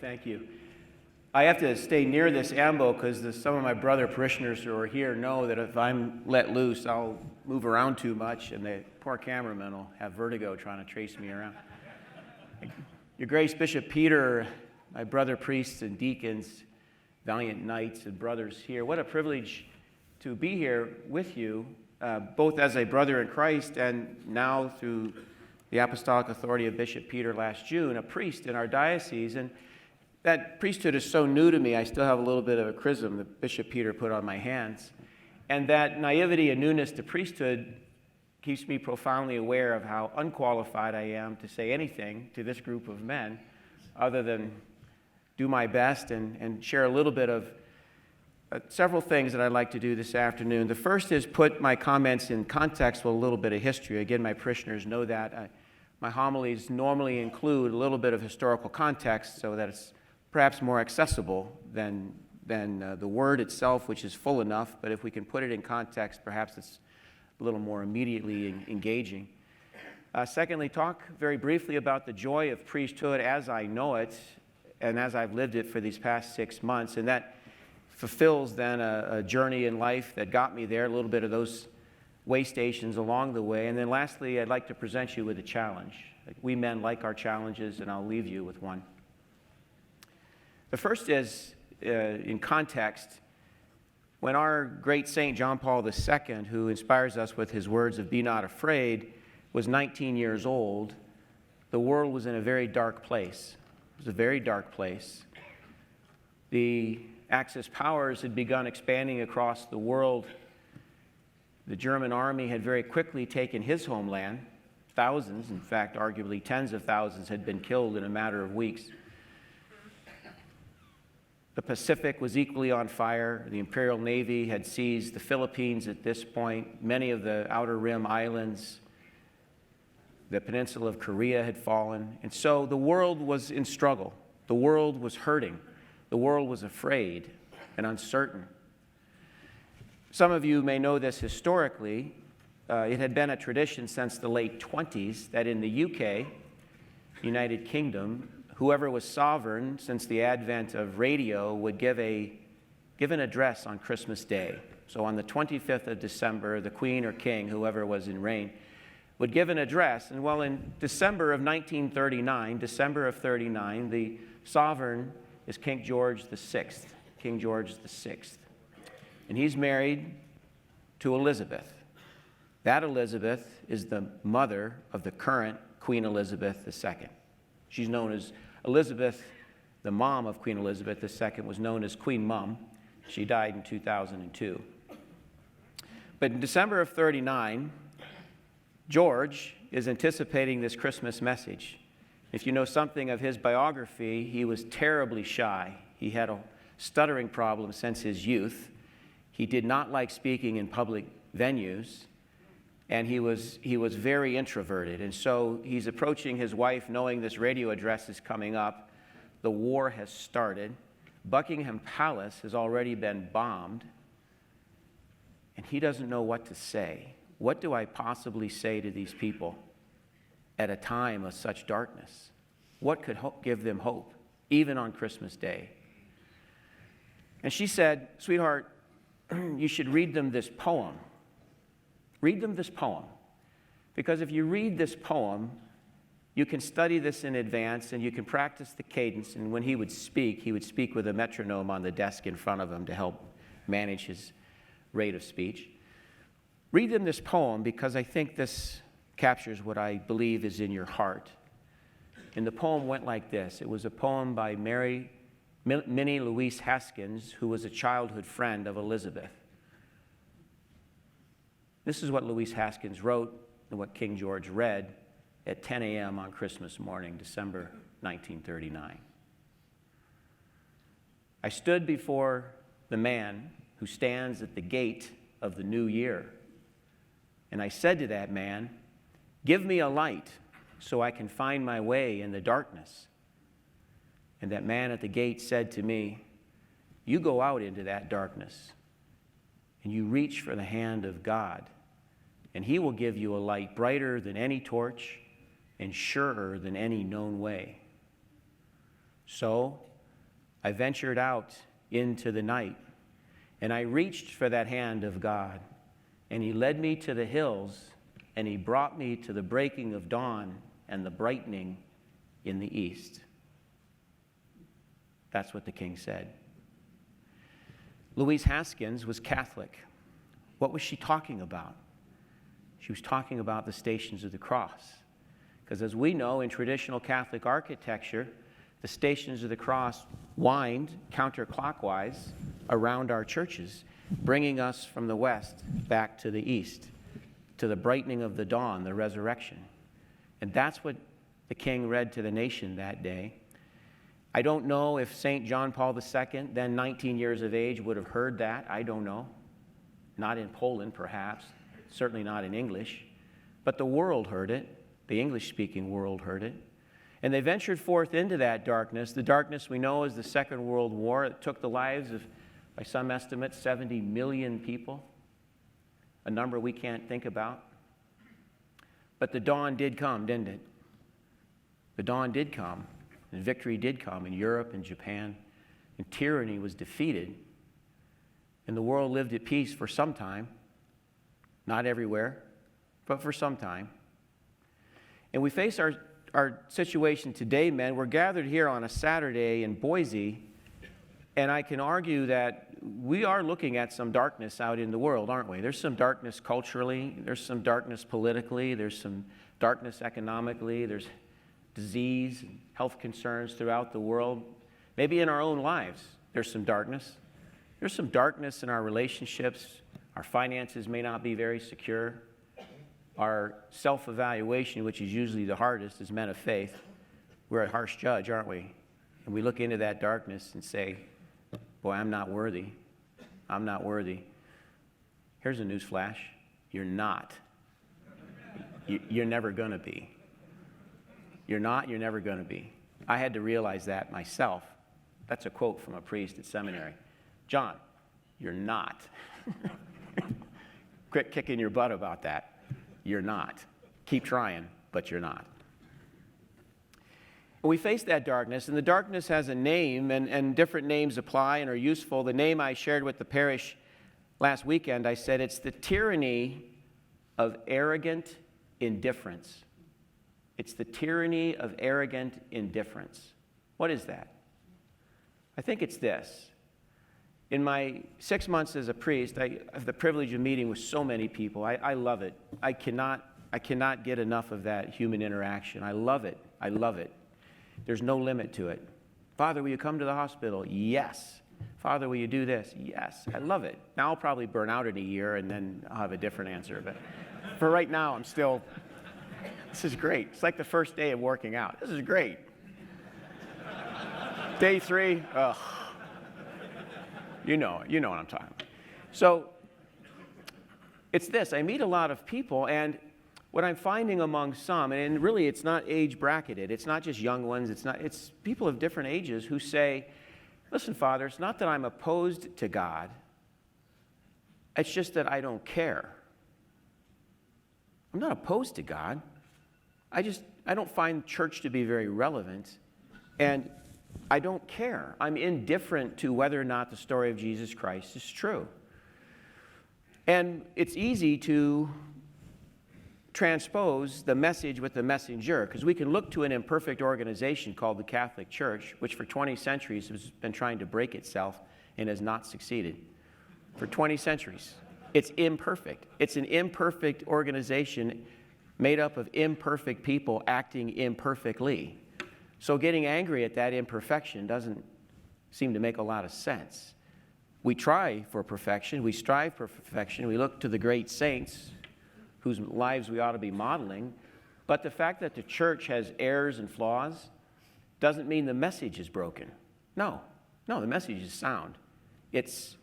Thank you. I have to stay near this ambo because some of my brother parishioners who are here know that if I'm let loose, I'll move around too much, and the poor cameraman will have vertigo trying to trace me around. Your Grace, Bishop Peter, my brother priests and deacons, valiant knights and brothers here, what a privilege to be here with you, both as a brother in Christ and now through the apostolic authority of Bishop Peter last June, a priest in our diocese. And that priesthood is so new to me, I still have a little bit of a chrism that Bishop Peter put on my hands. And that naivety and newness to priesthood keeps me profoundly aware of how unqualified I am to say anything to this group of men other than do my best and share a little bit of several things that I'd like to do this afternoon. The first is put my comments in context with a little bit of history. Again, my parishioners know that. My homilies normally include a little bit of historical context so that it's perhaps more accessible than the word itself, which is full enough, but if we can put it in context, perhaps it's a little more immediately engaging. Secondly, talk very briefly about the joy of priesthood as I know it and as I've lived it for these past 6 months, and that fulfills then a journey in life that got me there, a little bit of those way stations along the way. And then lastly, I'd like to present you with a challenge. We men like our challenges, and I'll leave you with one. The first is, in context, when our great Saint John Paul II, who inspires us with his words of "Be not afraid," was 19 years old, the world was in a very dark place. It was a very dark place. The Axis powers had begun expanding across the world. The German army had very quickly taken his homeland. Thousands, in fact, arguably tens of thousands, had been killed in a matter of weeks. The Pacific was equally on fire. The Imperial Navy had seized the Philippines at this point, many of the Outer Rim islands. The peninsula of Korea had fallen. And so the world was in struggle. The world was hurting. The world was afraid and uncertain. Some of you may know this historically. It had been a tradition since the late 20s that in the UK, United Kingdom, whoever was sovereign since the advent of radio would give an address on Christmas Day. So on the 25th of December, the Queen or King, whoever was in reign, would give an address. And well, in December of 1939, December of 39, the sovereign is King George VI, King George VI. And he's married to Elizabeth. That Elizabeth is the mother of the current Queen Elizabeth II. She's known as Elizabeth, the mom of Queen Elizabeth II was known as Queen Mum. She died in 2002. But in December of 39, George is anticipating this Christmas message. If you know something of his biography, he was terribly shy. He had a stuttering problem since his youth. He did not like speaking in public venues, and he was very introverted. And so he's approaching his wife knowing this radio address is coming up. The war has started. Buckingham Palace has already been bombed, and he doesn't know what to say. What do I possibly say to these people at a time of such darkness? What could give them hope, even on Christmas Day? And she said, "Sweetheart, you should read them this poem. Read them this poem. Because if you read this poem, you can study this in advance and you can practice the cadence. And when he would speak with a metronome on the desk in front of him to help manage his rate of speech. Read them this poem because I think this captures what I believe is in your heart." And the poem went like this. It was a poem by Minnie Louise Haskins, who was a childhood friend of Elizabeth. This is what Louise Haskins wrote and what King George read at 10 a.m. on Christmas morning, December 1939. "I stood before the man who stands at the gate of the new year, and I said to that man, 'Give me a light so I can find my way in the darkness.' And that man at the gate said to me, 'You go out into that darkness and you reach for the hand of God, and he will give you a light brighter than any torch and surer than any known way.' So I ventured out into the night, and I reached for that hand of God, and he led me to the hills, and he brought me to the breaking of dawn and the brightening in the east. That's what the king said. Louise Haskins was Catholic. What was she talking about? She was talking about the Stations of the Cross. Because as we know, in traditional Catholic architecture, the Stations of the Cross wind counterclockwise around our churches, bringing us from the west back to the east, to the brightening of the dawn, the resurrection. And that's what the king read to the nation that day. I don't know if St. John Paul II, then 19 years of age, would have heard that. I don't know. Not in Poland, perhaps. Certainly not in English. But the world heard it. The English-speaking world heard it. And they ventured forth into that darkness. The darkness we know is the Second World War. It took the lives of, by some estimates, 70 million people. A number we can't think about. But the dawn did come, didn't it? The dawn did come. And victory did come in Europe and Japan. And tyranny was defeated. And the world lived at peace for some time. Not everywhere, but for some time. And we face our situation today, men. We're gathered here on a Saturday in Boise, and I can argue that we are looking at some darkness out in the world, aren't we? There's some darkness culturally. There's some darkness politically. There's some darkness economically. There's disease and health concerns throughout the world. Maybe in our own lives, there's some darkness. There's some darkness in our relationships. Our finances may not be very secure. Our self-evaluation, which is usually the hardest as men of faith, we're a harsh judge, aren't we? And we look into that darkness and say, boy, I'm not worthy. I'm not worthy. Here's a news flash. You're not. You're never going to be. You're not, you're never going to be. I had to realize that myself. That's a quote from a priest at seminary. John, you're not. Quit kicking your butt about that. You're not. Keep trying, but you're not. We face that darkness, and the darkness has a name, and different names apply and are useful. The name I shared with the parish last weekend, I said it's the tyranny of arrogant indifference. It's the tyranny of arrogant indifference. What is that? I think it's this. In my 6 months as a priest, I have the privilege of meeting with so many people. I love it. I cannot get enough of that human interaction. I love it. I love it. There's no limit to it. Father, will you come to the hospital? Yes. Father, will you do this? Yes. I love it. Now I'll probably burn out in a year, and then I'll have a different answer. But for right now, I'm still, this is great. It's like the first day of working out. This is great. Day 3, ugh. You know what I'm talking about. So it's this. I meet a lot of people, and what I'm finding among some, and really it's not age bracketed, it's not just young ones, it's people of different ages who say, listen, Father, it's not that I'm opposed to God, it's just that I don't care. I'm not opposed to God. I don't find church to be very relevant, and I don't care. I'm indifferent to whether or not the story of Jesus Christ is true. And it's easy to transpose the message with the messenger, because we can look to an imperfect organization called the Catholic Church, which for 20 centuries has been trying to break itself and has not succeeded. For 20 centuries. It's imperfect. It's an imperfect organization made up of imperfect people acting imperfectly. So getting angry at that imperfection doesn't seem to make a lot of sense. We try for perfection. We strive for perfection. We look to the great saints whose lives we ought to be modeling. But the fact that the church has errors and flaws doesn't mean the message is broken. No, the message is sound. It's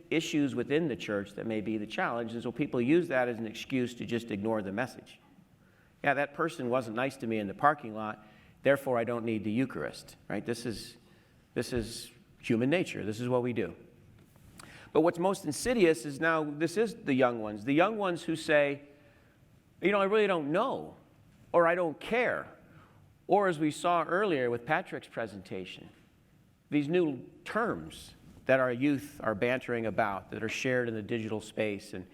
issues within the church that may be the challenge, and so people use that as an excuse to just ignore the message. Yeah, that person wasn't nice to me in the parking lot, therefore I don't need the Eucharist, right? This is human nature. This is what we do. But what's most insidious is now, this is the young ones who say, I really don't know, or I don't care. Or as we saw earlier with Patrick's presentation, these new terms that our youth are bantering about, that are shared in the digital space, and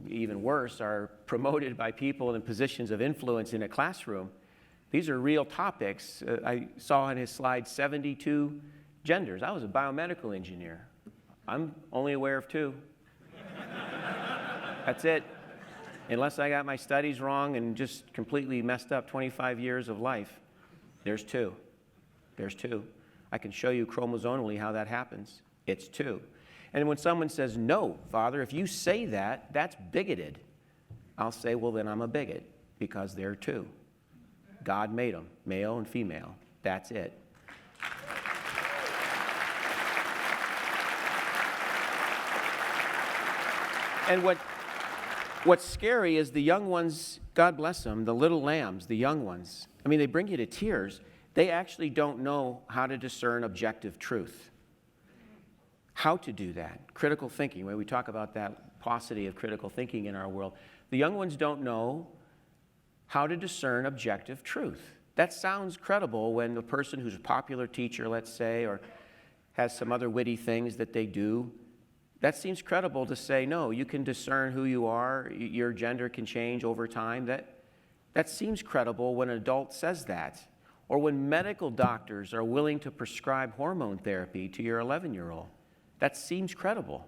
even worse, are promoted by people in positions of influence in a classroom. These are real topics. I saw in his slide 72 genders. I was a biomedical engineer. I'm only aware of 2. That's it. Unless I got my studies wrong and just completely messed up 25 years of life, there's 2. There's 2. I can show you chromosomally how that happens. It's 2. And when someone says, no, Father, if you say that, that's bigoted, I'll say, well, then I'm a bigot, because they're 2. God made them, male and female. That's it. And what's scary is the young ones, God bless them, the little lambs, the young ones, I mean, they bring you to tears. They actually don't know how to discern objective truth. How to do that. Critical thinking, when we talk about that paucity of critical thinking in our world, the young ones don't know how to discern objective truth. That sounds credible when the person who's a popular teacher, let's say, or has some other witty things that they do, that seems credible to say, no, you can discern who you are, your gender can change over time. That seems credible when an adult says that. Or when medical doctors are willing to prescribe hormone therapy to your 11-year-old. That seems credible.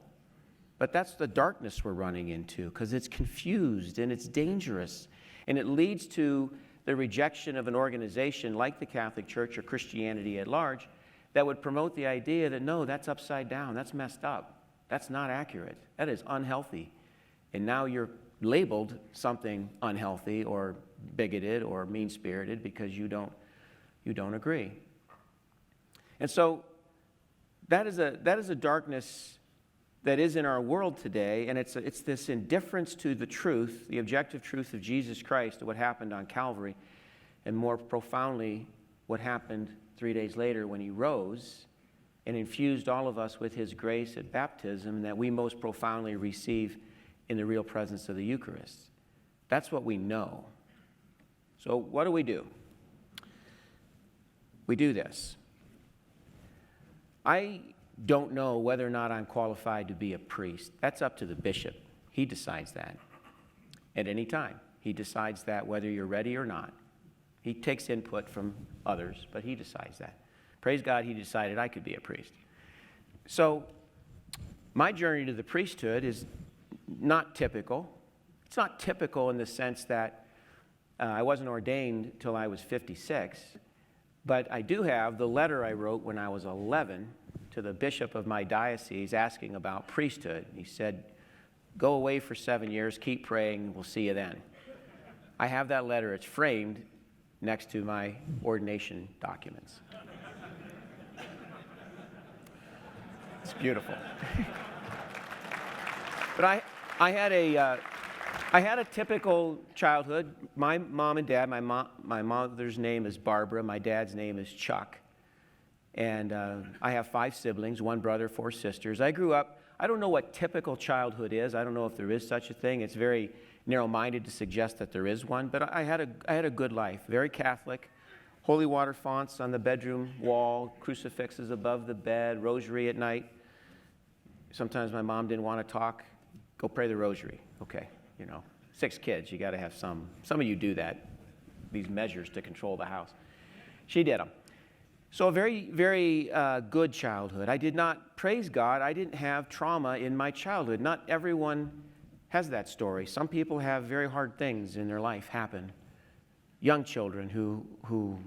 But that's the darkness we're running into, because it's confused and it's dangerous. And it leads to the rejection of an organization like the Catholic Church or Christianity at large that would promote the idea that, no, that's upside down, that's messed up, that's not accurate, that is unhealthy. And now you're labeled something unhealthy or bigoted or mean-spirited because you don't agree. And so that is a darkness that is in our world today, and it's this indifference to the truth, the objective truth of Jesus Christ, to what happened on Calvary, and more profoundly, what happened 3 days later when he rose and infused all of us with his grace at baptism that we most profoundly receive in the real presence of the Eucharist. That's what we know. So what do? We do this. I don't know whether or not I'm qualified to be a priest. That's up to the bishop. He decides that at any time. He decides that whether you're ready or not. He takes input from others, but he decides that. Praise God, he decided I could be a priest. So my journey to the priesthood is not typical. It's not typical in the sense that I wasn't ordained till I was 56, but I do have the letter I wrote when I was 11 to the bishop of my diocese asking about priesthood. He said, go away for 7 years, keep praying, we'll see you then. I have that letter. It's framed next to my ordination documents. It's beautiful. But I had a typical childhood. My mom and dad, my mother's name is Barbara, my dad's name is Chuck. And I have 5 siblings, 1 brother, 4 sisters. I grew up, I don't know what typical childhood is. I don't know if there is such a thing. It's very narrow-minded to suggest that there is one. But I had a good life, very Catholic. Holy water fonts on the bedroom wall, crucifixes above the bed, rosary at night. Sometimes my mom didn't want to talk. Go pray the rosary. Okay, 6 kids, you got to have some. Some of you do that, these measures to control the house. She did them. So a very, very good childhood. I did not, praise God, I didn't have trauma in my childhood. Not everyone has that story. Some people have very hard things in their life happen. Young children who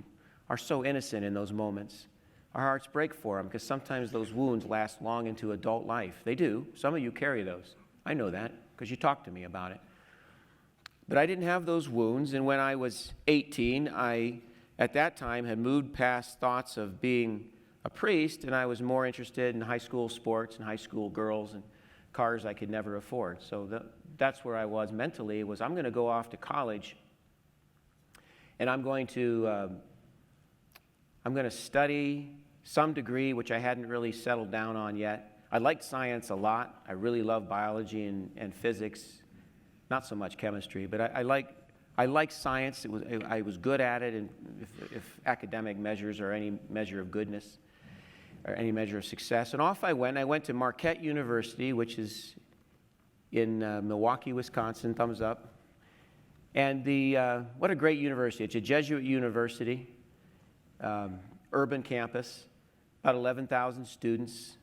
are so innocent in those moments. Our hearts break for them because sometimes those wounds last long into adult life. They do. Some of you carry those. I know that because you talked to me about it. But I didn't have those wounds, and when I was 18, I, at that time, had moved past thoughts of being a priest, and I was more interested in high school sports and high school girls and cars I could never afford. So that's where I was mentally, was I'm going to go off to college, and I'm going to study some degree, which I hadn't really settled down on yet. I liked science a lot. I really loved biology and physics, not so much chemistry, but I like science. I was good at it, and if academic measures are any measure of goodness. or any measure of success. And off I went. I went to Marquette University, which is in Milwaukee, Wisconsin. Thumbs up. And what a great university. It's a Jesuit university, urban campus, about 11,000 students,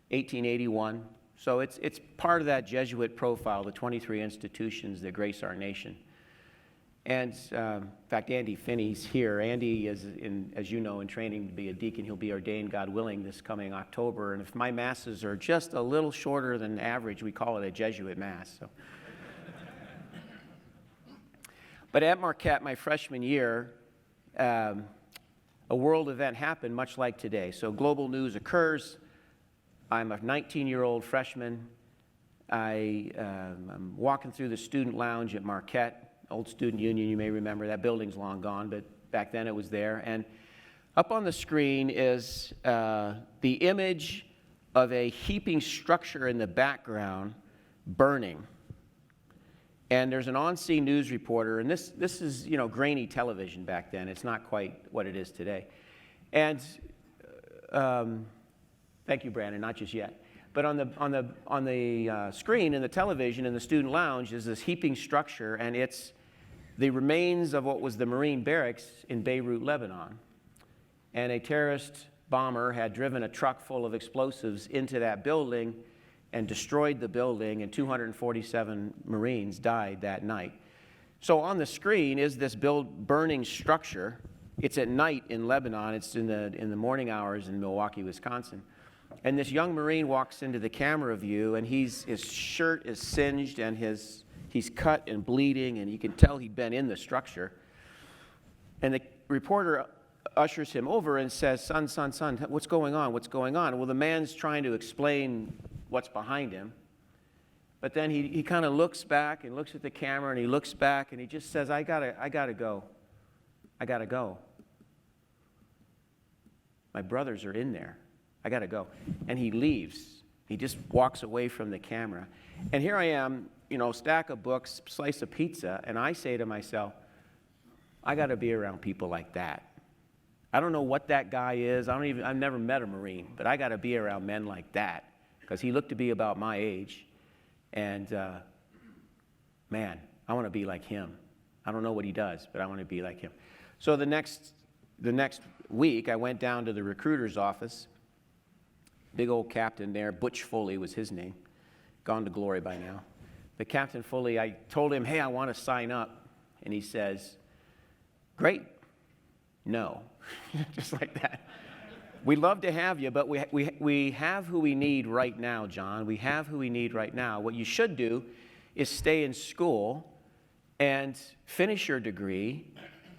1881. So it's part of that Jesuit profile, the 23 institutions that grace our nation. And in fact, Andy Finney's here. Andy is, as you know, in training to be a deacon. He'll be ordained, God willing, this coming October. And if my masses are just a little shorter than average, we call it a Jesuit mass. So. But at Marquette, my freshman year, a world event happened much like today. So global news occurs. I'm a 19-year-old freshman. I'm walking through the student lounge at Marquette. Old Student Union, you may remember. That building's long gone, but back then it was there. And up on the screen is the image of a heaping structure in the background burning. And there's an on-scene news reporter, and this is, grainy television back then. It's not quite what it is today. And thank you, Brandon, not just yet. But on the screen in the television in the student lounge is this heaping structure, and it's the remains of what was the Marine barracks in Beirut, Lebanon. And a terrorist bomber had driven a truck full of explosives into that building and destroyed the building, and 247 Marines died that night. So on the screen is this burning structure. It's at night in Lebanon. It's in the morning hours in Milwaukee, Wisconsin. And this young Marine walks into the camera view, and his shirt is singed, and he's cut and bleeding, and you can tell he'd been in the structure. And the reporter ushers him over and says, son, what's going on? What's going on? Well, the man's trying to explain what's behind him. But then he kind of looks back and looks at the camera, and he looks back, and he just says, I gotta go. I gotta go. My brothers are in there. I gotta go. And he leaves. He just walks away from the camera. And here I am, stack of books, slice of pizza, and I say to myself, I gotta be around people like that. I don't know what that guy is. I've never met a Marine, but I gotta be around men like that, because he looked to be about my age. And man, I want to be like him. I don't know what he does, but I want to be like him. So the next week, I went down to the recruiter's office. Big old captain there, Butch Foley was his name, gone to glory by now. But Captain Foley, I told him, hey, I want to sign up. And he says, great, no, just like that. We'd love to have you, but we have who we need right now, John. We have who we need right now. What you should do is stay in school and finish your degree.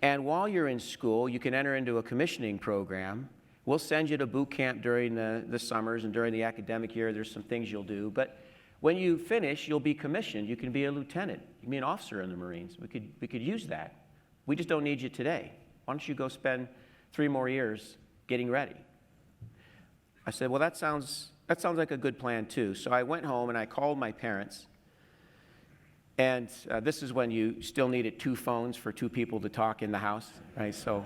And while you're in school, you can enter into a commissioning program. We'll send you to boot camp during the summers, and during the academic year, there's some things you'll do. But when you finish, you'll be commissioned. You can be a lieutenant. You can be an officer in the Marines. We could use that. We just don't need you today. Why don't you go spend 3 more years getting ready? I said, well, that sounds like a good plan, too. So I went home, and I called my parents. And this is when you still needed 2 phones for 2 people to talk in the house, right? So,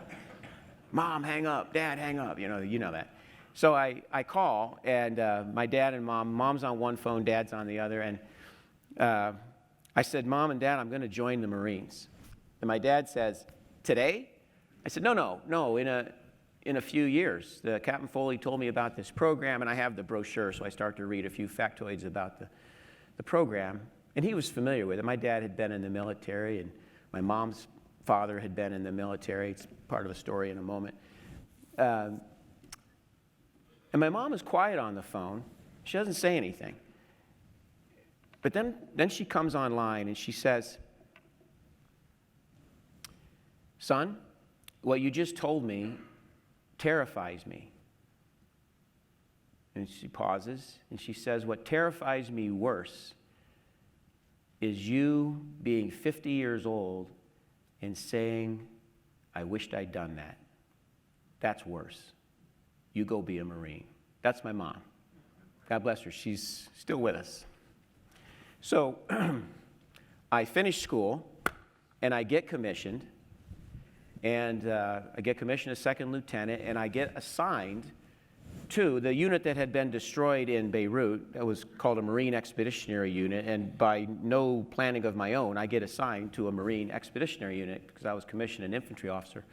Mom, hang up. Dad, hang up. You know that. So I call, and my dad and mom's on one phone, dad's on the other. And I said, Mom and Dad, I'm going to join the Marines. And my dad says, today? I said, no, in a few years. Captain Foley told me about this program, and I have the brochure, so I start to read a few factoids about the program. And he was familiar with it. My dad had been in the military, and my mom's father had been in the military. It's part of a story in a moment. And my mom is quiet on the phone. She doesn't say anything. But then she comes online, and she says, son, what you just told me terrifies me. And she pauses, and she says, what terrifies me worse is you being 50 years old and saying, I wished I'd done that. That's worse. You go be a Marine. That's my mom. God bless her. She's still with us. So I finish school, and I get commissioned. And I get commissioned as second lieutenant, and I get assigned two, the unit that had been destroyed in Beirut, that was called a Marine Expeditionary Unit, and by no planning of my own, I get assigned to a Marine Expeditionary Unit because I was commissioned an infantry officer.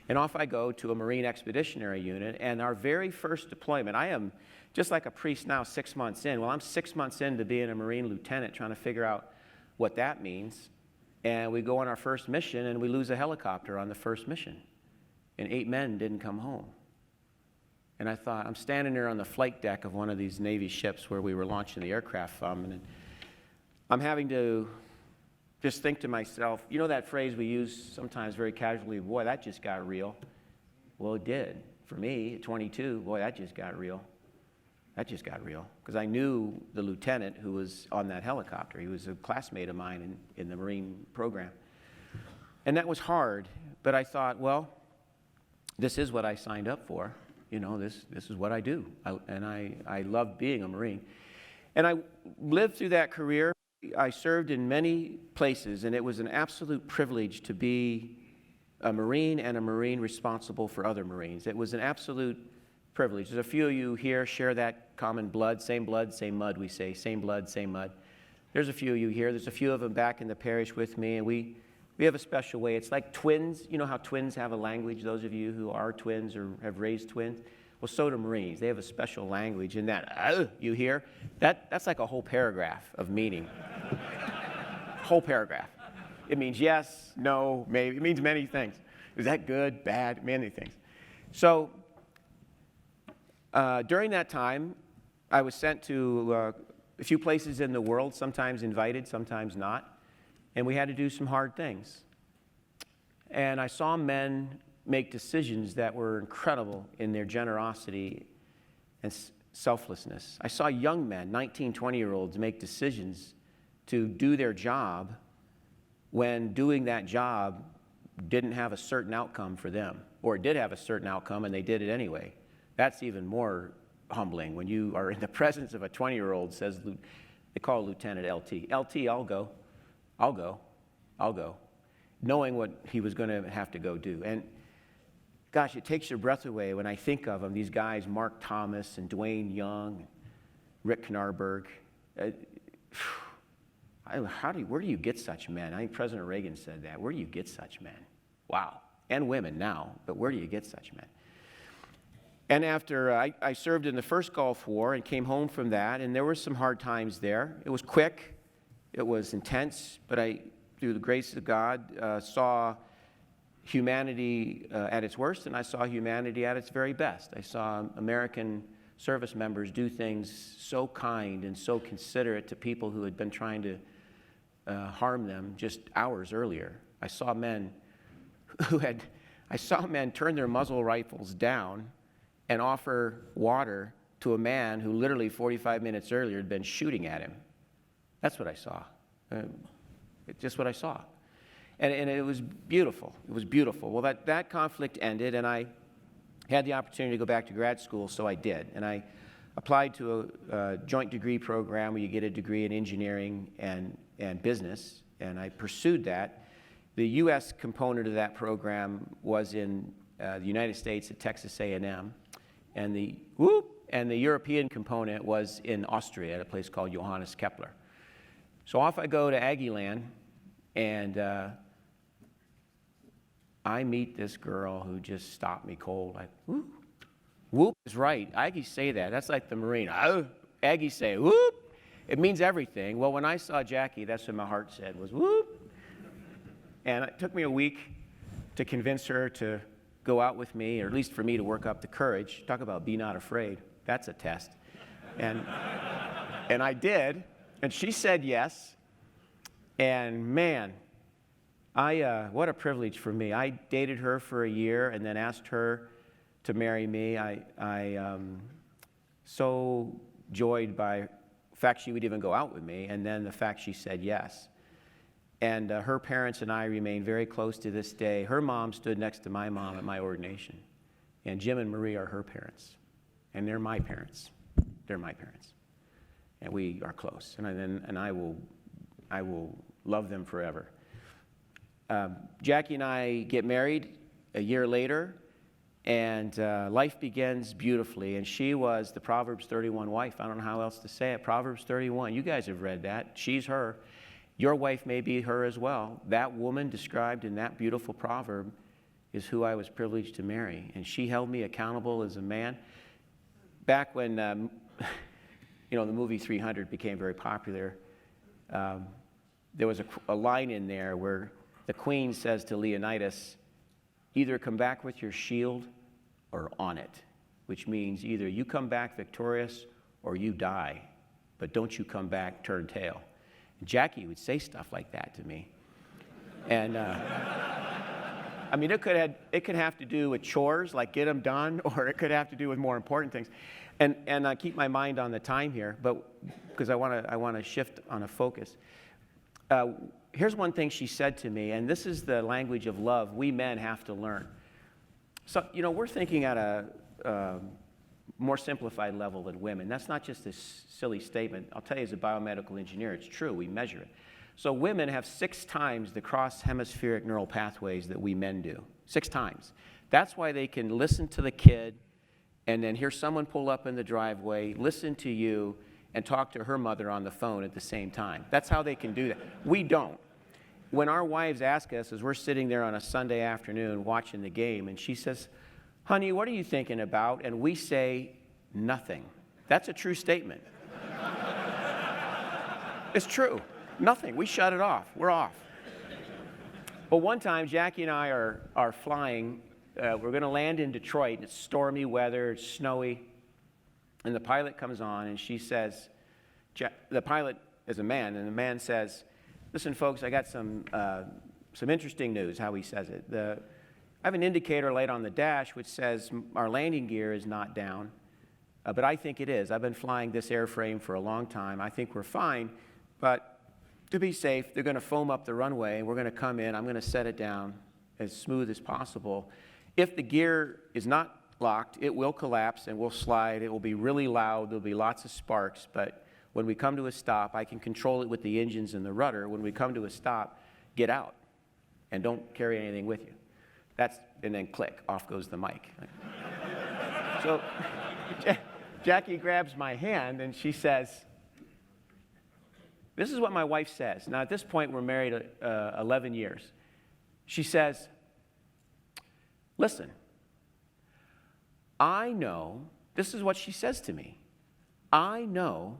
And off I go to a Marine Expeditionary Unit, and our very first deployment, I am just like a priest now 6 months in. Well, I'm 6 months into being a Marine lieutenant trying to figure out what that means. And we go on our first mission, and we lose a helicopter on the first mission. And 8 men didn't come home. And I thought, I'm standing there on the flight deck of one of these Navy ships where we were launching the aircraft from, and I'm having to just think to myself, you know that phrase we use sometimes very casually, boy, that just got real. Well, it did. For me, at 22, boy, that just got real. That just got real. Because I knew the lieutenant who was on that helicopter. He was a classmate of mine in the Marine program. And that was hard, but I thought, well, this is what I signed up for. You know, this is what I do, and I love being a Marine. And I lived through that career. I served in many places, and it was an absolute privilege to be a Marine and a Marine responsible for other Marines. It was an absolute privilege. There's a few of you here share that common blood, same mud, we say, same blood, same mud. There's a few of you here. There's a few of them back in the parish with me, and we have a special way. It's like twins. You know how twins have a language, those of you who are twins or have raised twins? Well, so do Marines. They have a special language. And that, you hear, that's like a whole paragraph of meaning. Whole paragraph. It means yes, no, maybe. It means many things. Is that good, bad, many things. So during that time, I was sent to a few places in the world, sometimes invited, sometimes not. And we had to do some hard things. And I saw men make decisions that were incredible in their generosity and selflessness. I saw young men, 19, 20-year-olds, make decisions to do their job when doing that job didn't have a certain outcome for them, or it did have a certain outcome and they did it anyway. That's even more humbling when you are in the presence of a 20-year-old says, they call Lieutenant LT. LT, I'll go, knowing what he was going to have to go do. And gosh, it takes your breath away when I think of them, these guys, Mark Thomas and Dwayne Young, Rick Knarberg. Where do you get such men? I think President Reagan said that. Where do you get such men? Wow. And women now, but where do you get such men? And after I served in the first Gulf War and came home from that, and there were some hard times there. It was quick. It was intense, but I, through the grace of God, saw humanity at its worst, and I saw humanity at its very best. I saw American service members do things so kind and so considerate to people who had been trying to harm them just hours earlier. I saw men turn their muzzle rifles down and offer water to a man who literally 45 minutes earlier had been shooting at him. That's what I saw. It's just what I saw. And it was beautiful. It was beautiful. Well, that conflict ended, and I had the opportunity to go back to grad school, so I did. And I applied to a joint degree program where you get a degree in engineering and business, and I pursued that. The U.S. component of that program was in the United States at Texas A&M, and the European component was in Austria at a place called Johannes Kepler. So off I go to Aggie Land, and I meet this girl who just stopped me cold. Like, whoop. Whoop is right. Aggies say that. That's like the Marine. Aggies say, whoop. It means everything. Well, when I saw Jackie, that's what my heart said was, whoop. And it took me a week to convince her to go out with me, or at least for me to work up the courage. Talk about be not afraid. That's a test. And I did. And she said yes, and man, what a privilege for me. I dated her for a year and then asked her to marry me. I so joyed by the fact she would even go out with me, and then the fact she said yes. And her parents and I remain very close to this day. Her mom stood next to my mom at my ordination, and Jim and Marie are her parents, and they're my parents. They're my parents. And we are close, and I will love them forever. Jackie and I get married a year later, And life begins beautifully. And she was the Proverbs 31 wife. I don't know how else to say it. Proverbs 31. You guys have read that. She's her. Your wife may be her as well. That woman described in that beautiful proverb is who I was privileged to marry. And she held me accountable as a man. Back when, the movie 300 became very popular, there was a line in there where the queen says to Leonidas, either come back with your shield or on it, which means either you come back victorious or you die, but don't you come back turn tail. Jackie would say stuff like that to me. And it could have to do with chores, like get them done, or it could have to do with more important things. And I keep my mind on the time here, but because I want to shift on a focus. Here's one thing she said to me, and this is the language of love we men have to learn. So, we're thinking at a more simplified level than women. That's not just this silly statement. I'll tell you, as a biomedical engineer, it's true. We measure it. So women have 6 times the cross-hemispheric neural pathways that we men do. 6 times. That's why they can listen to the kid and then hear someone pull up in the driveway, listen to you, and talk to her mother on the phone at the same time. That's how they can do that. We don't. When our wives ask us, as we're sitting there on a Sunday afternoon watching the game, and she says, honey, what are you thinking about? And we say, nothing. That's a true statement. It's true. Nothing. We shut it off. We're off. But one time, Jackie and I are flying. We're going to land in Detroit. It's stormy weather. It's snowy. And the pilot comes on, and she says, the pilot is a man, and the man says, listen, folks, I got some interesting news, how he says it. I have an indicator light on the dash which says our landing gear is not down, but I think it is. I've been flying this airframe for a long time. I think we're fine, but to be safe, they're going to foam up the runway, and we're going to come in. I'm going to set it down as smooth as possible. If the gear is not locked, it will collapse and we'll slide. It will be really loud. There'll be lots of sparks, but when we come to a stop, I can control it with the engines and the rudder. When we come to a stop, get out and don't carry anything with you. And then click, off goes the mic. So Jackie grabs my hand and she says, this is what my wife says. Now, at this point, we're married 11 years. She says, listen, I know, this is what she says to me, I know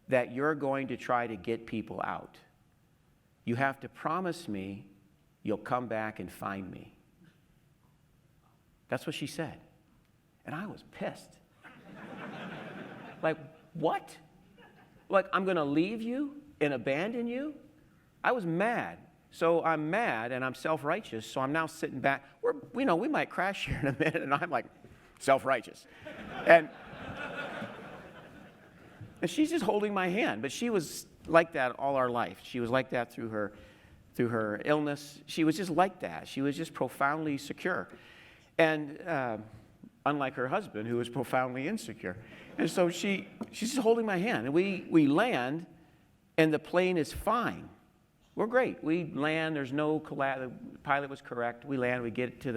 that you're going to try to get people out. You have to promise me you'll come back and find me. That's what she said. And I was pissed. Like, what? Like, I'm going to leave you and abandon you? I was mad. So I'm mad and I'm self-righteous, so I'm now sitting back. We might crash here in a minute, and I'm like, self-righteous. And she's just holding my hand. But she was like that all our life. She was like that through her illness. She was just like that. She was just profoundly secure. And unlike her husband, who was profoundly insecure. And so she's just holding my hand. And we land, and the plane is fine. We're great. We land. There's no collapse. The pilot was correct. We land. We get to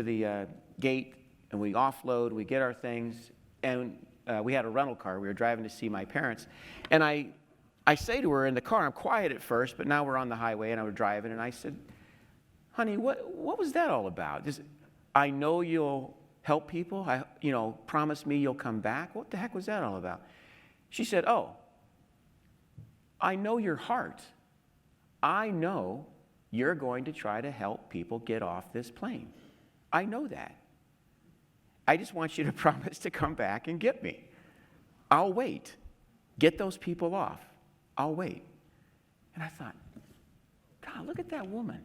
the gate, and we offload. We get our things. And we had a rental car. We were driving to see my parents. And I say to her in the car, I'm quiet at first, but now we're on the highway, and I was driving. And I said, honey, what was that all about? I know you'll help people. Promise me you'll come back. What the heck was that all about? She said, oh, I know your heart. I know you're going to try to help people get off this plane. I know that. I just want you to promise to come back and get me. I'll wait. Get those people off. I'll wait. And I thought, God, look at that woman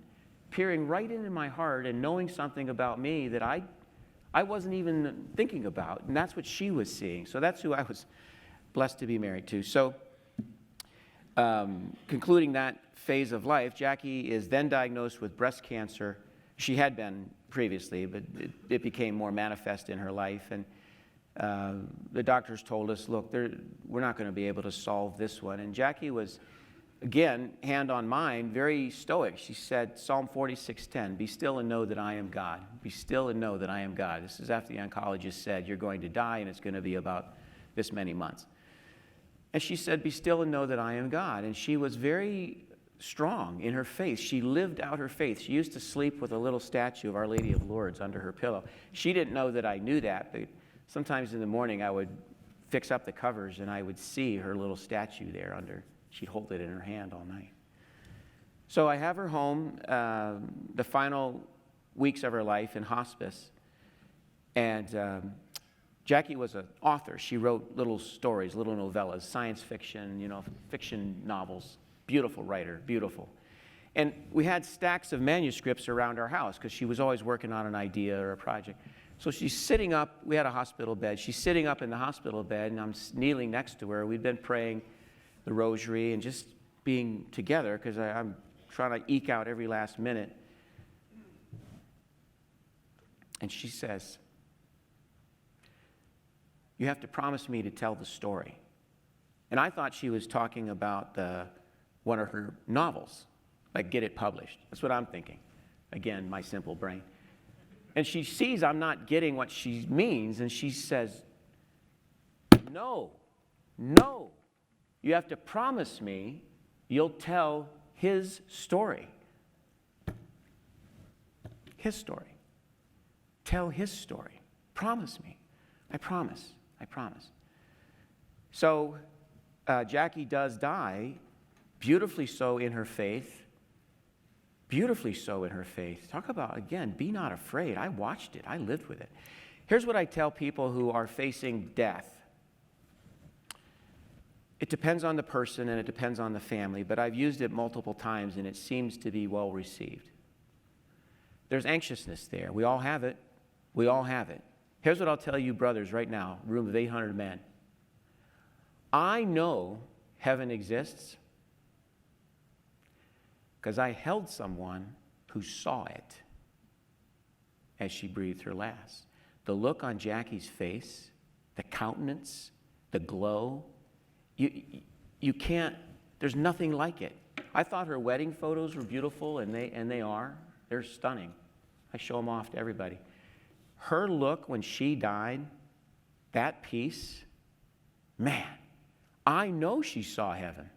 peering right into my heart and knowing something about me that I wasn't even thinking about. And that's what she was seeing. So that's who I was blessed to be married to. So concluding that phase of life, Jackie is then diagnosed with breast cancer. She had been previously, but it became more manifest in her life. And the doctors told us, look, we're not going to be able to solve this one. And Jackie was again, hand on mine, very stoic. She said, Psalm 46:10, be still and know that I am God. Be still and know that I am God. This is after the oncologist said, you're going to die and it's going to be about this many months. And she said, be still and know that I am God. And she was very strong in her faith. She lived out her faith. She used to sleep with a little statue of Our Lady of Lourdes under her pillow. She didn't know that I knew that, but sometimes in the morning I would fix up the covers and I would see her little statue there under. She'd hold it in her hand all night. So I have her home the final weeks of her life in hospice. And Jackie was an author. She wrote little stories, little novellas, science fiction, fiction novels. Beautiful writer, beautiful. And we had stacks of manuscripts around our house because she was always working on an idea or a project. So she's sitting up. We had a hospital bed. She's sitting up in the hospital bed, and I'm kneeling next to her. We've been praying the rosary and just being together because I'm trying to eke out every last minute. And she says, you have to promise me to tell the story. And I thought she was talking about one of her novels, like get it published. That's what I'm thinking. Again, my simple brain. And she sees I'm not getting what she means, and she says, no, you have to promise me you'll tell his story. His story. Tell his story. Promise me. I promise. So Jackie does die, beautifully so in her faith. Beautifully so in her faith. Talk about, again, be not afraid. I watched it. I lived with it. Here's what I tell people who are facing death. It depends on the person and it depends on the family, but I've used it multiple times and it seems to be well received. There's anxiousness there. We all have it. We all have it. Here's what I'll tell you, brothers, right now, room of 800 men. I know heaven exists because I held someone who saw it as she breathed her last. The look on Jackie's face, the countenance, the glow, you can't, there's nothing like it. I thought her wedding photos were beautiful, and they are. They're stunning. I show them off to everybody. Her look when she died, that peace, man, I know she saw heaven.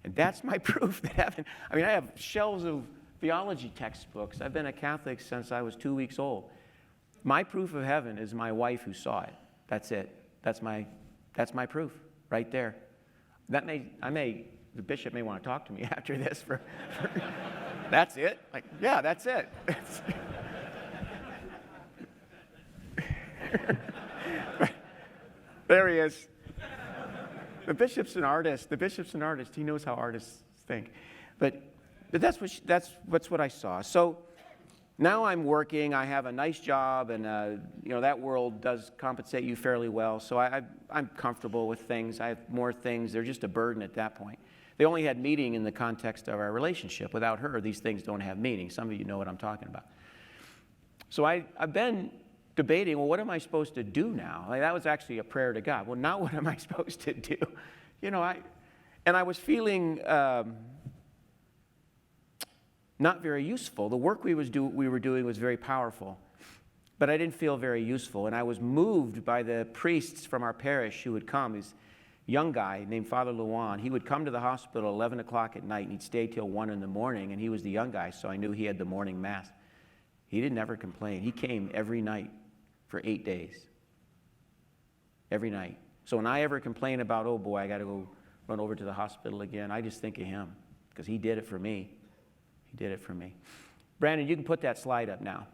And that's my proof that heaven, I have shelves of theology textbooks. I've been a Catholic since I was 2 weeks old. My proof of heaven is my wife who saw it. That's it. That's my proof right there. The bishop may want to talk to me after this for that's it? Yeah, that's it. There he is. The bishop's an artist. He knows how artists think. But that's what I saw. So now I'm working. I have a nice job, and that world does compensate you fairly well. So I'm comfortable with things. I have more things. They're just a burden at that point. They only had meaning in the context of our relationship. Without her, these things don't have meaning. Some of you know what I'm talking about. So I've been debating, well, what am I supposed to do now? That was actually a prayer to God. Well, now what am I supposed to do? I was feeling not very useful. The work we were doing was very powerful, but I didn't feel very useful. And I was moved by the priests from our parish who would come. He's a young guy named Father Luan. He would come to the hospital 11 o'clock at night, and he'd stay till 1 in the morning, and he was the young guy, so I knew he had the morning mass. He didn't ever complain. He came every night for 8 days. Every night. So when I ever complain about, oh boy, I got to go run over to the hospital again, I just think of him because he did it for me. He did it for me. Brandon, you can put that slide up now.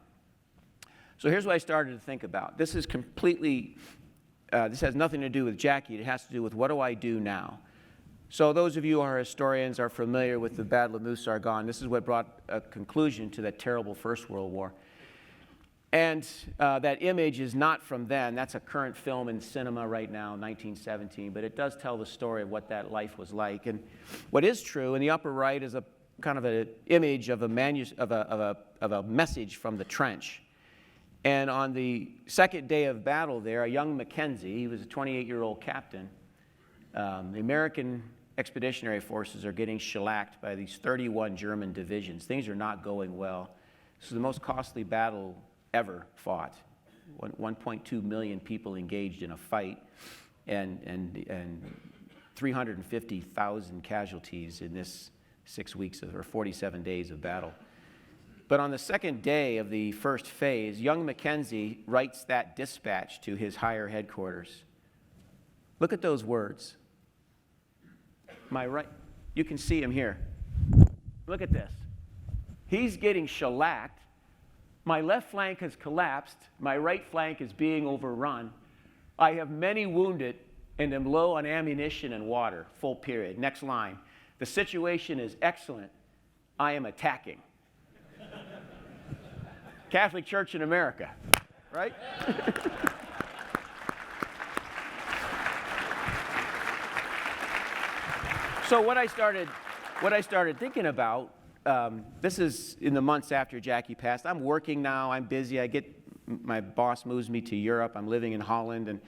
So here's what I started to think about. This is completely, this has nothing to do with Jackie. It has to do with what do I do now? So those of you who are historians are familiar with the Battle of Mosier. This is what brought a conclusion to that terrible First World War. And that image is not from then. That's a current film in cinema right now, 1917. But it does tell the story of what that life was like. And what is true, in the upper right is a kind of an image of a message from the trench. And on the second day of battle there, a young Mackenzie, he was a 28-year-old captain. The American expeditionary forces are getting shellacked by these 31 German divisions. Things are not going well. This is the most costly battle ever fought. 1.2 million people engaged in a fight, and 350,000 casualties in this 6 weeks or 47 days of battle. But on the second day of the first phase, young Mackenzie writes that dispatch to his higher headquarters. Look at those words. My right, you can see him here. Look at this. He's getting shellacked. My left flank has collapsed. My right flank is being overrun. I have many wounded and am low on ammunition and water. Full period. Next line. The situation is excellent. I am attacking. Catholic Church in America, right? So what I started thinking about, this is in the months after Jackie passed. I'm working now. I'm busy. My boss moves me to Europe. I'm living in Holland, and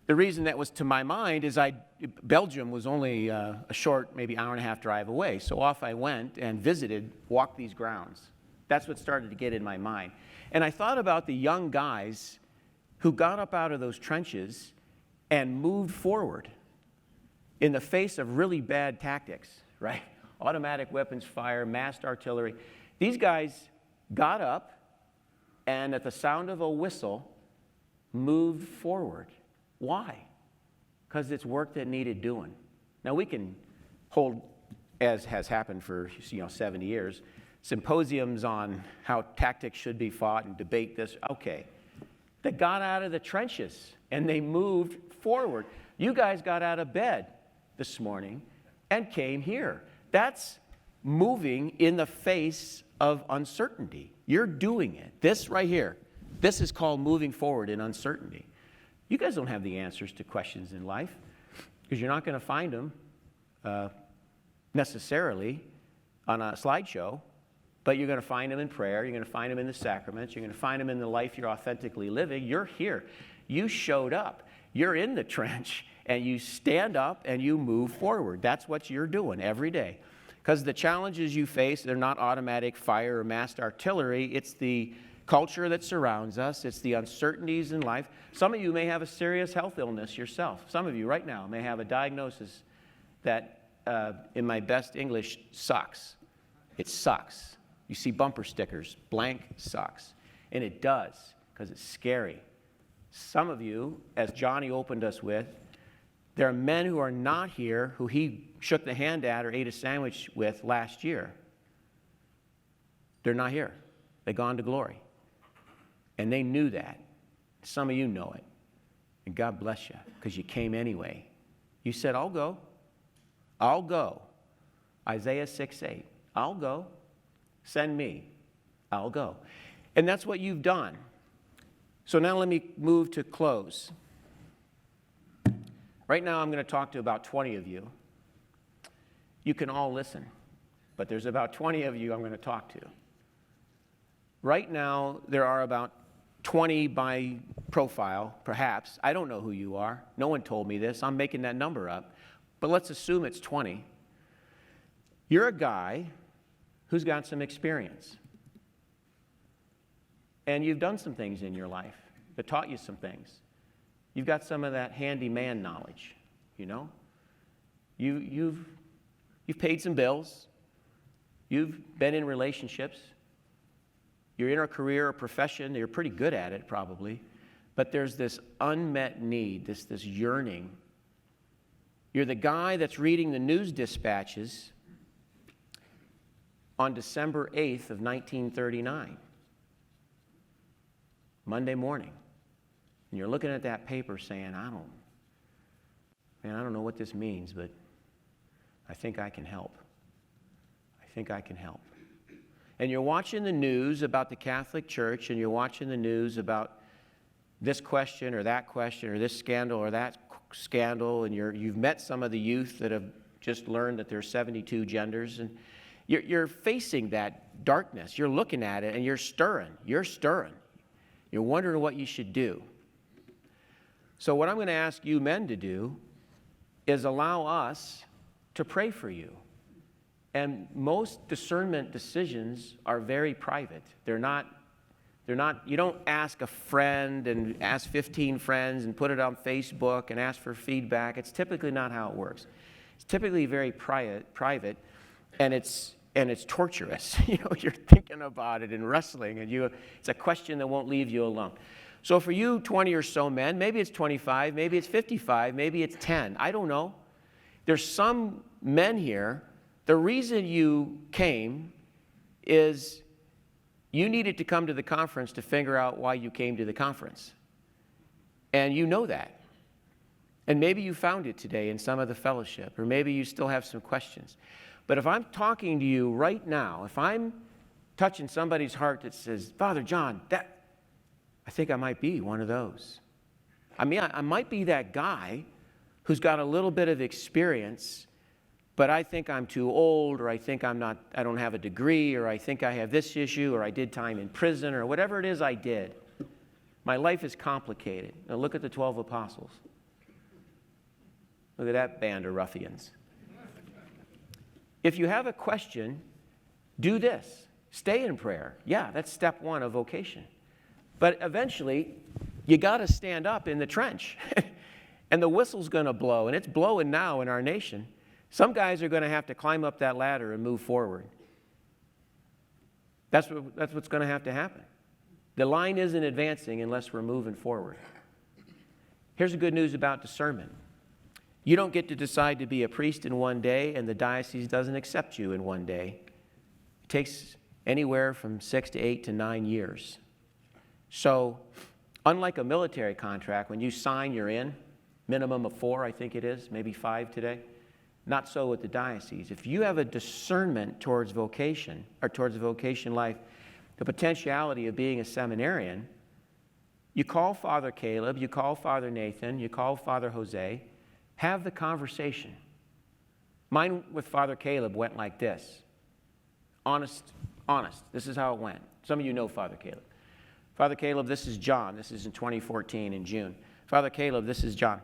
the reason that was to my mind is Belgium was only a short, maybe hour and a half drive away. So off I went and visited, walked these grounds. That's what started to get in my mind. And I thought about the young guys who got up out of those trenches and moved forward in the face of really bad tactics, right? Automatic weapons fire, massed artillery. These guys got up and at the sound of a whistle, moved forward. Why? Because it's work that needed doing. Now we can hold, as has happened for 70 years, symposiums on how tactics should be fought and debate this. Okay. They got out of the trenches and they moved forward. You guys got out of bed this morning and came here. That's moving in the face of uncertainty. You're doing it. This right here, this is called moving forward in uncertainty. You guys don't have the answers to questions in life because you're not going to find them necessarily on a slideshow, but you're going to find them in prayer. You're going to find them in the sacraments. You're going to find them in the life you're authentically living. You're here. You showed up. You're in the trench, and you stand up and you move forward. That's what you're doing every day. Because the challenges you face, they're not automatic fire or massed artillery. It's the culture that surrounds us. It's the uncertainties in life. Some of you may have a serious health illness yourself. Some of you right now may have a diagnosis that, in my best English, sucks. It sucks. You see bumper stickers, blank sucks. And it does, because it's scary. Some of you, as Johnny opened us with, there are men who are not here who he shook the hand at or ate a sandwich with last year. They're not here. They've gone to glory. And they knew that. Some of you know it. And God bless you, because you came anyway. You said, I'll go. I'll go. Isaiah 6:8. I'll go. Send me. I'll go. And that's what you've done. So now let me move to close. Right now I'm going to talk to about 20 of you. You can all listen, but there's about 20 of you I'm going to talk to. Right now there are about 20 by profile, perhaps. I don't know who you are. No one told me this. I'm making that number up. But let's assume it's 20. You're a guy who's got some experience. And you've done some things in your life that taught you some things. You've got some of that handyman knowledge, you know? You've paid some bills. You've been in relationships. You're in a career or profession. You're pretty good at it, probably. But there's this unmet need, this yearning. You're the guy that's reading the news dispatches on December 8th of 1939. Monday morning. And you're looking at that paper saying, I don't know what this means, but I think I can help. I think I can help. And you're watching the news about the Catholic Church, and you're watching the news about this question or this scandal or that scandal, and you've met some of the youth that have just learned that there's 72 genders, and you're facing that darkness. You're looking at it, and you're stirring. You're wondering what you should do. So what I'm going to ask you men to do is allow us to pray for you. And most discernment decisions are very private. They're not, you don't ask a friend and ask 15 friends and put it on Facebook and ask for feedback. It's typically not how it works. It's typically very private, and it's torturous. You're thinking about it and wrestling, and it's a question that won't leave you alone. So for you 20 or so men, maybe it's 25, maybe it's 55, maybe it's 10. I don't know. There's some men here. The reason you came is you needed to come to the conference to figure out why you came to the conference. And you know that. And maybe you found it today in some of the fellowship, or maybe you still have some questions. But if I'm talking to you right now, if I'm touching somebody's heart that says, Father John, I think I might be one of those. I mean, I might be that guy who's got a little bit of experience, but I think I'm too old, or I think I don't have a degree, or I think I have this issue, or I did time in prison, or whatever it is I did. My life is complicated. Now look at the 12 apostles. Look at that band of ruffians. If you have a question, do this. Stay in prayer. Yeah, that's step one of vocation. But eventually, you got to stand up in the trench. And the whistle's going to blow, and it's blowing now in our nation. Some guys are going to have to climb up that ladder and move forward. That's what's going to have to happen. The line isn't advancing unless we're moving forward. Here's the good news about discernment. You don't get to decide to be a priest in one day, and the diocese doesn't accept you in one day. It takes anywhere from 6 to 8 to 9 years. So, unlike a military contract, when you sign, you're in. Minimum of 4, I think it is, maybe 5 today. Not so with the diocese. If you have a discernment towards vocation, or towards the vocation life, the potentiality of being a seminarian, you call Father Caleb, you call Father Nathan, you call Father Jose, have the conversation. Mine with Father Caleb went like this. Honest. This is how it went. Some of you know Father Caleb. Father Caleb, this is John. This is in 2014 in June. Father Caleb, this is John.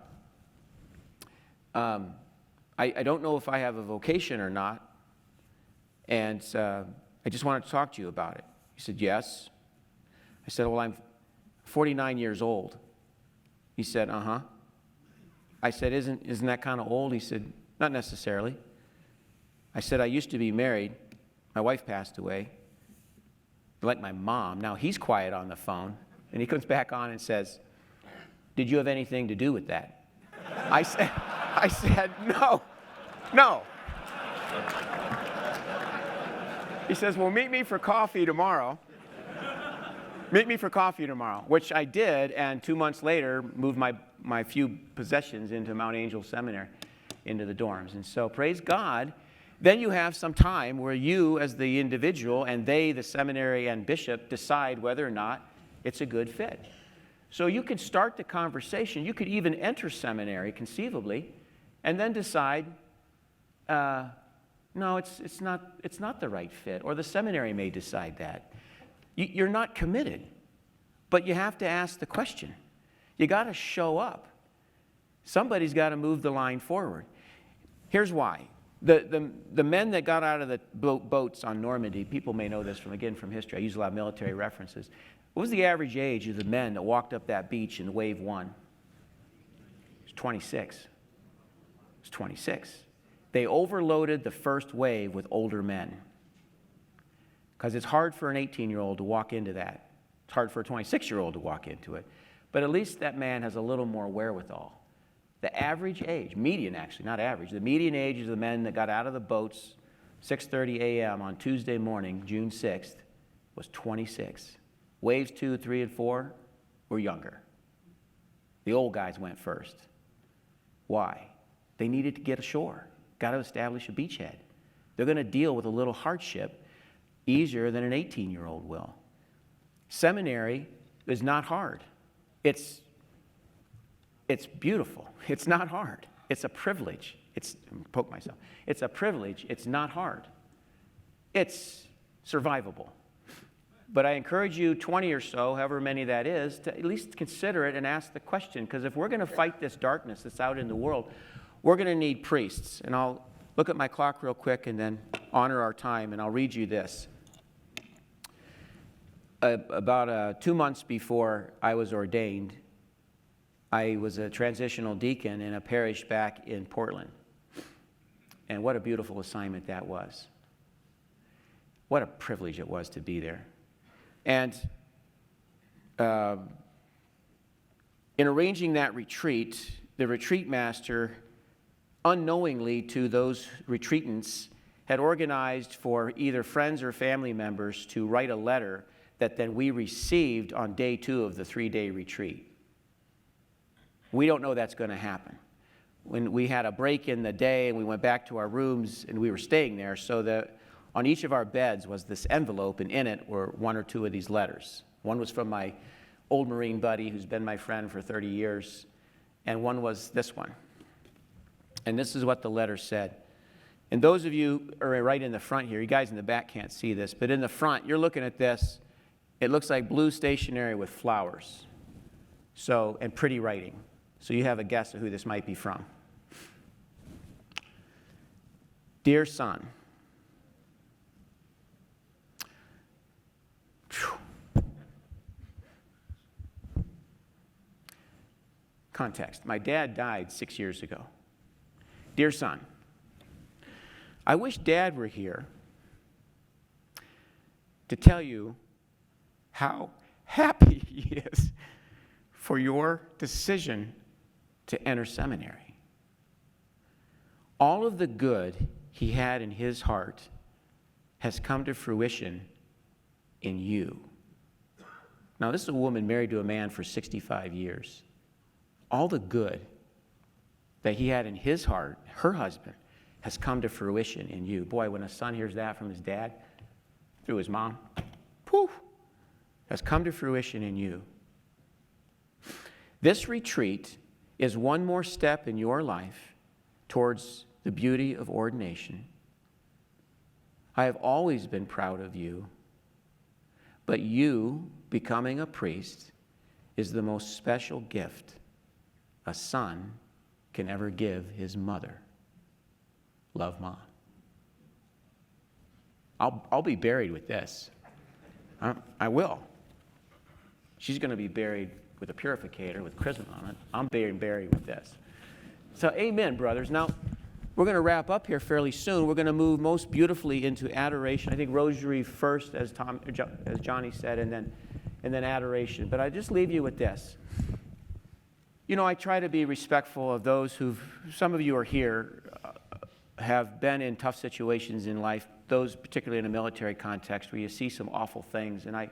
I don't know if I have a vocation or not, and I just wanted to talk to you about it. He said, yes. I said, well, I'm 49 years old. He said, uh-huh. I said, isn't that kind of old? He said, not necessarily. I said, I used to be married. My wife passed away. Like my mom. Now he's quiet on the phone, and he comes back on and says, did you have anything to do with that? I said, no. He says, well, meet me for coffee tomorrow. Which I did, and 2 months later, moved my few possessions into Mount Angel Seminary, into the dorms. And so, praise God, then you have some time where you, as the individual, and they, the seminary and bishop, decide whether or not it's a good fit. So you could start the conversation. You could even enter seminary, conceivably, and then decide, no, it's not the right fit, or the seminary may decide that. You're not committed, but you have to ask the question. You got to show up. Somebody's got to move the line forward. Here's why. The men that got out of the boats on Normandy, people may know this from history. I use a lot of military references. What was the average age of the men that walked up that beach in wave 1? It was 26. It was 26. They overloaded the first wave with older men. Because it's hard for an 18-year-old to walk into that. It's hard for a 26-year-old to walk into it. But at least that man has a little more wherewithal. The average age, median actually, not average, the median age of the men that got out of the boats 6:30 a.m. on Tuesday morning, June 6th, was 26. Waves 2, 3, and 4 were younger. The old guys went first. Why? They needed to get ashore. Got to establish a beachhead. They're going to deal with a little hardship easier than an 18-year-old will. Seminary is not hard. It's beautiful. It's not hard. It's a privilege. It's a privilege. It's not hard. It's survivable. But I encourage you, 20 or so, however many that is, to at least consider it and ask the question. Because if we're going to fight this darkness that's out in the world, we're going to need priests. And I'll look at my clock real quick and then honor our time, and I'll read you this. About 2 months before I was ordained, I was a transitional deacon in a parish back in Portland. And what a beautiful assignment that was. What a privilege it was to be there. And in arranging that retreat, the retreat master, unknowingly to those retreatants, had organized for either friends or family members to write a letter that then we received on day 2 of the 3-day retreat. We don't know that's going to happen. When we had a break in the day and we went back to our rooms and we were staying there, so that on each of our beds was this envelope, and in it were 1 or 2 of these letters. One was from my old Marine buddy who's been my friend for 30 years, and one was this one. And this is what the letter said. And those of you who are right in the front here, you guys in the back can't see this, but in the front, you're looking at this. It looks like blue stationery with flowers, and pretty writing. So you have a guess of who this might be from. Dear son, context. My dad died 6 years ago. Dear son, I wish Dad were here to tell you how happy he is for your decision to enter seminary. All of the good he had in his heart has come to fruition in you. Now, this is a woman married to a man for 65 years. All the good that he had in his heart, her husband, has come to fruition in you. Boy, when a son hears that from his dad, through his mom, poof, has come to fruition in you. This retreat is one more step in your life towards the beauty of ordination. I have always been proud of you, but you becoming a priest is the most special gift a son can ever give his mother. Love, Mom. I'll be buried with this. I will. She's going to be buried with a purificator with chrism on it. I'm being buried with this. So amen, brothers. Now, we're going to wrap up here fairly soon. We're going to move most beautifully into adoration. I think rosary first, as Johnny said, and then adoration. But I just leave you with this. You know, I try to be respectful of those some of you are here, have been in tough situations in life, those particularly in a military context where you see some awful things. And I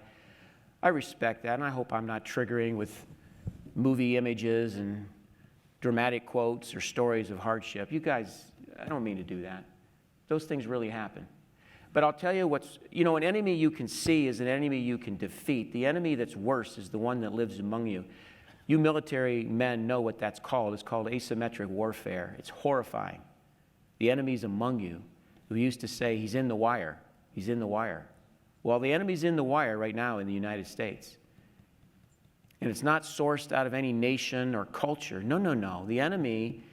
respect that, and I hope I'm not triggering with movie images and dramatic quotes or stories of hardship. You guys, I don't mean to do that. Those things really happen. But I'll tell you an enemy you can see is an enemy you can defeat. The enemy that's worse is the one that lives among you. You military men know what that's called. It's called asymmetric warfare. It's horrifying. The enemy's among you. We used to say, he's in the wire. He's in the wire. Well, the enemy's in the wire right now in the United States. And it's not sourced out of any nation or culture. No. The enemy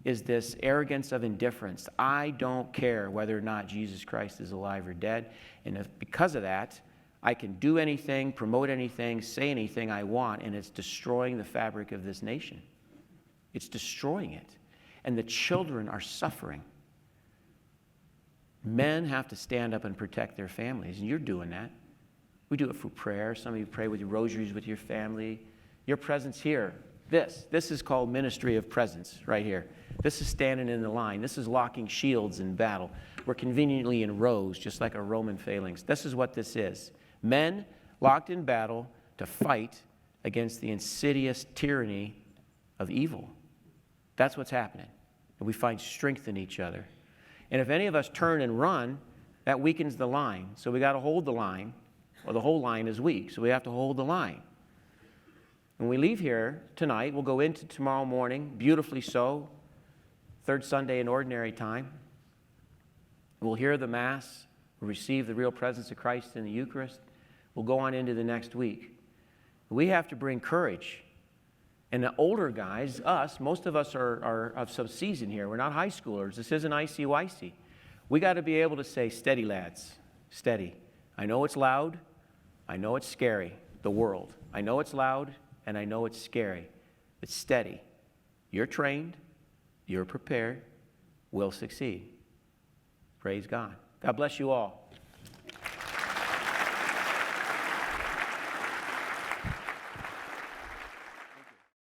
is this arrogance of indifference. I don't care whether or not Jesus Christ is alive or dead. And because of that, I can do anything, promote anything, say anything I want, and it's destroying the fabric of this nation. It's destroying it. And the children are suffering. Men have to stand up and protect their families, and you're doing that. We do it through prayer. Some of you pray with your rosaries with your family. Your presence here, this is called ministry of presence right here. This is standing in the line. This is locking shields in battle. We're conveniently in rows, just like a Roman phalanx. This is what this is. Men locked in battle to fight against the insidious tyranny of evil. That's what's happening. And we find strength in each other. And if any of us turn and run, that weakens the line. So we got to hold the line, or the whole line is weak. So we have to hold the line. When we leave here tonight, we'll go into tomorrow morning, beautifully so, third Sunday in ordinary time. We'll hear the Mass, we'll receive the real presence of Christ in the Eucharist. We'll go on into the next week. We have to bring courage And the older guys, us, most of us are of some season here. We're not high schoolers. This isn't ICYC. We got to be able to say, steady, lads, steady. I know it's loud. I know it's scary, the world. I know it's loud, and I know it's scary. But steady. You're trained. You're prepared. We'll succeed. Praise God. God bless you all.